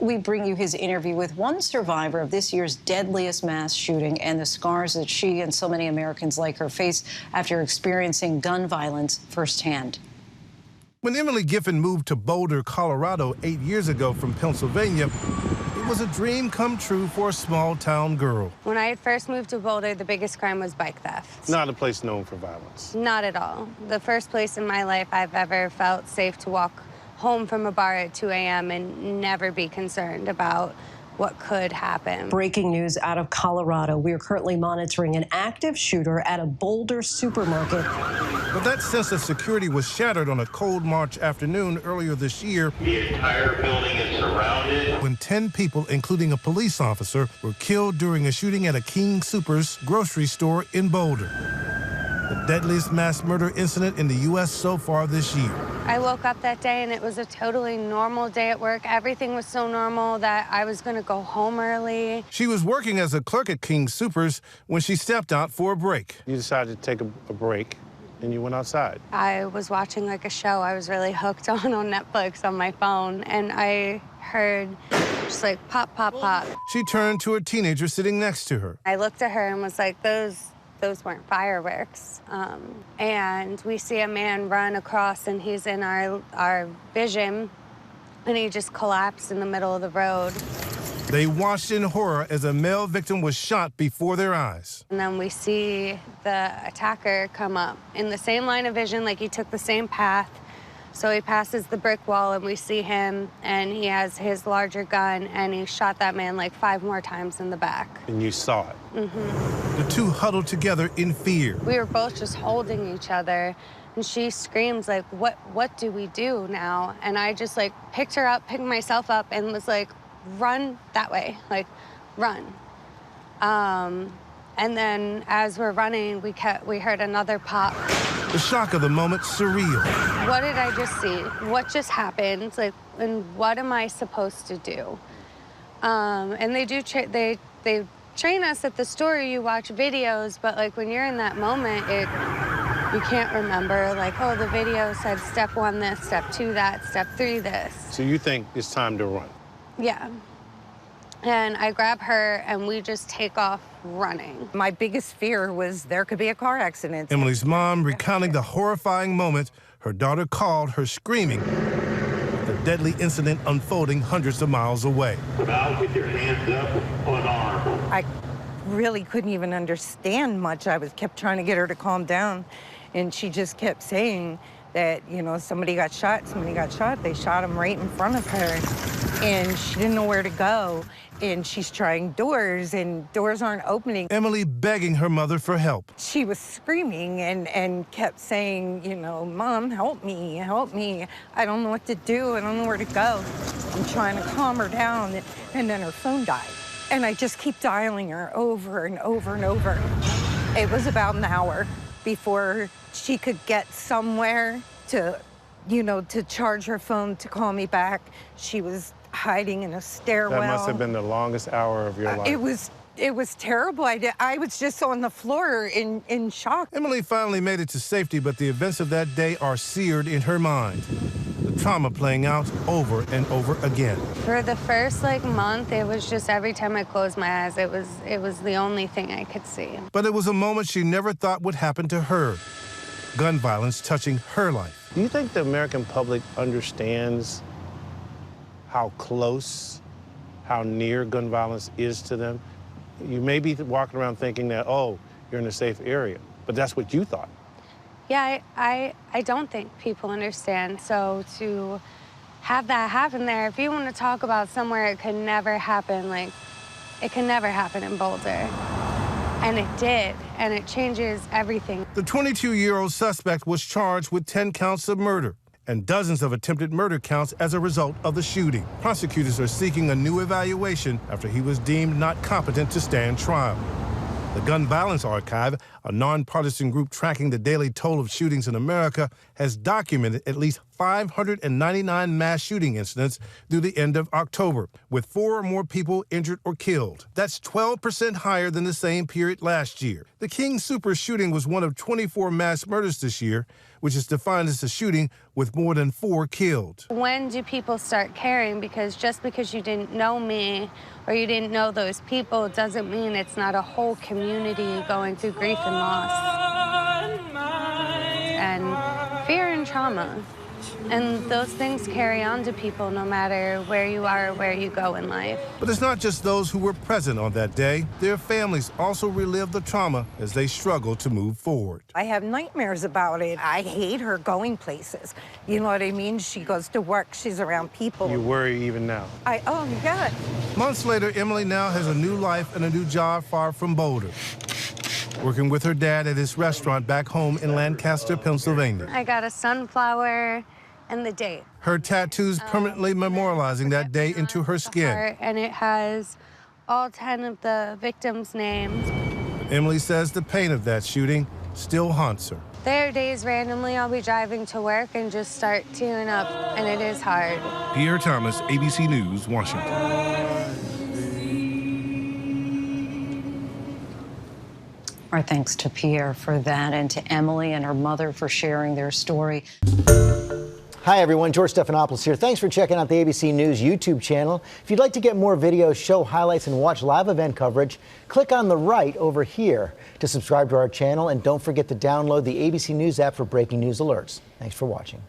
We bring you his interview with one survivor of this year's deadliest mass shooting and the scars that she and so many Americans like her face after experiencing gun violence firsthand. When Emily Giffen moved to Boulder, Colorado 8 years ago from Pennsylvania, it was a dream come true for a small-town girl. When I had first moved to Boulder, the biggest crime was bike theft. Not a place known for violence. Not at all. The first place in my life I've ever felt safe to walk home from a bar at 2 a.m. and never be concerned about what could happen. Breaking news out of Colorado. We are currently monitoring an active shooter at a Boulder supermarket. But that sense of security was shattered on a cold March afternoon earlier this year. The entire building is surrounded. When 10 people, including a police officer, were killed during a shooting at a King Soopers grocery store in Boulder. The deadliest mass murder incident in the U.S. so far this year. I woke up that day and it was a totally normal day at work. Everything was so normal that I was going to go home early. She was working as a clerk at King Soopers when she stepped out for a break. You decided to take a break, and you went outside. I was watching like a show I was really hooked on Netflix on my phone, and I heard just like pop, pop, pop. She turned to a teenager sitting next to her. I looked at her and was like, those weren't fireworks. And we see a man run across, and he's in our vision, and he just collapsed in the middle of the road. They watched in horror as a male victim was shot before their eyes. And then we see the attacker come up in the same line of vision, like he took the same path. So he passes the brick wall, and we see him, and he has his larger gun, and he shot that man like 5 more times in the back. And you saw it. Mm-hmm. The two huddled together in fear. We were both just holding each other, and she screams like, what do we do now? And I just like picked her up, picked myself up, and was like, run that way, like run. And then as we're running, we heard another pop. The shock of the moment, surreal. What did I just see? What just happened? Like, and what am I supposed to do? And they do they train us at the store. You watch videos, but like when you're in that moment, you can't remember. Like, oh, the video said step 1 this, step 2 that, step 3 this. So you think it's time to run? Yeah. And I grab her, and we just take off running. My biggest fear was there could be a car accident. Emily's mom recounting the horrifying moment her daughter called her screaming. The deadly incident unfolding hundreds of miles away. Now with your hands up, unarmed. I really couldn't even understand much. I kept trying to get her to calm down, and she just kept saying that, you know, somebody got shot, They shot him right in front of her, and she didn't know where to go. And she's trying doors, and doors aren't opening. Emily begging her mother for help. She was screaming and kept saying, you know, Mom, help me, help me. I don't know what to do. I don't know where to go. I'm trying to calm her down, and then her phone died. And I just keep dialing her over and over and over. It was about an hour before she could get somewhere to, you know, to charge her phone to call me back. She was hiding in a stairwell. That must have been the longest hour of your life. It was terrible. I was just on the floor in shock. Emily finally made it to safety, but the events of that day are seared in her mind. The trauma playing out over and over again. For the first like month, it was just every time I closed my eyes, it was the only thing I could see. But it was a moment she never thought would happen to her. Gun violence touching her life. Do you think the American public understands how close, how near gun violence is to them? You may be walking around thinking that, oh, you're in a safe area, but that's what you thought. Yeah, I don't think people understand. So to have that happen there, if you want to talk about somewhere it could never happen, like, it can never happen in Boulder. And it did, and it changes everything. The 22-year-old suspect was charged with 10 counts of murder and dozens of attempted murder counts as a result of the shooting. Prosecutors are seeking a new evaluation after he was deemed not competent to stand trial. The Gun Violence Archive, a nonpartisan group tracking the daily toll of shootings in America, has documented at least 599 mass shooting incidents through the end of October, with 4 or more people injured or killed. That's 12% higher than the same period last year. The King Soopers shooting was one of 24 mass murders this year, which is defined as a shooting with more than 4 killed. When do people start caring? Because just because you didn't know me or you didn't know those people doesn't mean it's not a whole community going through grief and loss and fear and trauma. And those things carry on to people no matter where you are or where you go in life. But it's not just those who were present on that day. Their families also relive the trauma as they struggle to move forward. I have nightmares about it. I hate her going places. You know what I mean? She goes to work, she's around people. You worry even now? Oh, yeah. Months later, Emily now has a new life and a new job far from Boulder, working with her dad at his restaurant back home in Lancaster, Pennsylvania. I got a sunflower and the date. Her tattoos permanently memorializing that day into her skin. And it has all 10 of the victims' names. But Emily says the pain of that shooting still haunts her. There are days randomly I'll be driving to work and just start tearing up, and it is hard. Pierre Thomas, ABC News, Washington. Our thanks to Pierre for that, and to Emily and her mother for sharing their story. Hi, everyone. George Stephanopoulos here. Thanks for checking out the ABC News YouTube channel. If you'd like to get more videos, show highlights, and watch live event coverage, click on the right over here to subscribe to our channel. And don't forget to download the ABC News app for breaking news alerts. Thanks for watching.